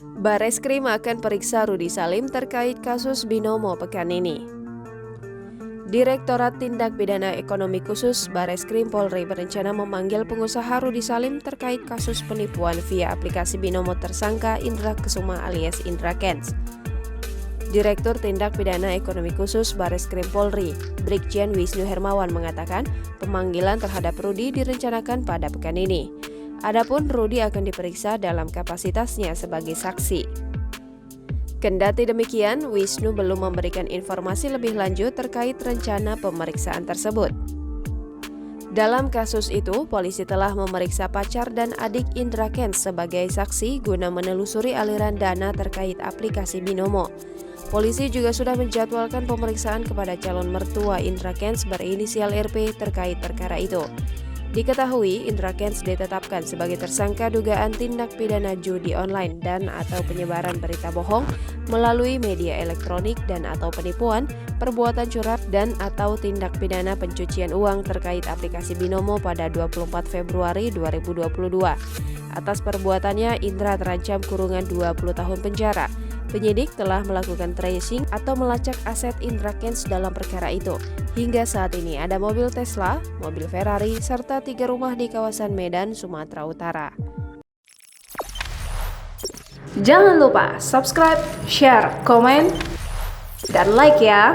Bareskrim akan periksa Rudy Salim terkait kasus Binomo pekan ini. Direktorat Tindak Pidana Ekonomi Khusus Bareskrim Polri berencana memanggil pengusaha Rudy Salim terkait kasus penipuan via aplikasi Binomo tersangka Indra Kesuma alias Indra Kents. Direktur Tindak Pidana Ekonomi Khusus Bareskrim Polri, Brigjen Wisnu Hermawan mengatakan pemanggilan terhadap Rudy direncanakan pada pekan ini. Adapun Rudy akan diperiksa dalam kapasitasnya sebagai saksi. Kendati demikian, Wisnu belum memberikan informasi lebih lanjut terkait rencana pemeriksaan tersebut. Dalam kasus itu, polisi telah memeriksa pacar dan adik Indra Kents sebagai saksi guna menelusuri aliran dana terkait aplikasi Binomo. Polisi juga sudah menjadwalkan pemeriksaan kepada calon mertua Indra Kents berinisial RP terkait perkara itu. Diketahui, Indra Kents ditetapkan sebagai tersangka dugaan tindak pidana judi online dan atau penyebaran berita bohong melalui media elektronik dan atau penipuan, perbuatan curang dan atau tindak pidana pencucian uang terkait aplikasi Binomo pada 24 Februari 2022. Atas perbuatannya, Indra terancam kurungan 20 tahun penjara. Penyidik telah melakukan tracing atau melacak aset Indra Kents dalam perkara itu. Hingga saat ini ada mobil Tesla, mobil Ferrari, serta 3 rumah di kawasan Medan, Sumatera Utara. Jangan lupa subscribe, share, komen, dan like ya!